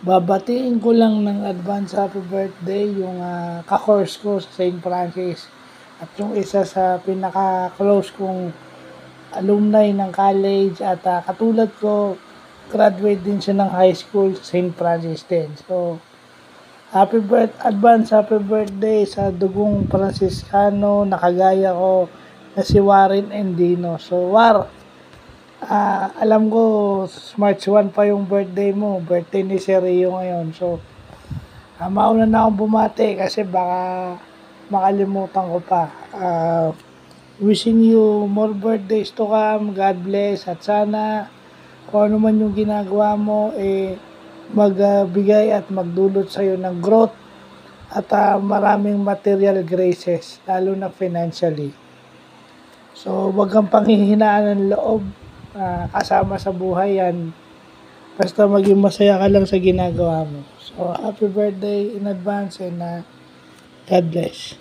Babatiin ko lang ng advance happy birthday yung ka-course ko sa St. Francis at yung isa sa pinaka-close kong alumni ng college at katulad ko, graduate din siya ng high school sa St. Francis din. So, advance happy birthday sa dugong Franciscano na kagaya ko na si Warren Endino. So, War, alam ko, March 1 pa yung birthday mo. Birthday ni Sir Rio ngayon. So, mauna na akong bumati kasi baka makalimutan ko pa. Wishing you more birthdays to come. God bless. At sana, kung ano man yung ginagawa mo, magbigay at magdulot sa'yo ng growth at maraming material graces, lalo na financially. So, wag kang panghihinaan ng loob. Kasama sa buhay yan. Basta maging masaya ka lang sa ginagawa mo. So, happy birthday in advance and God bless.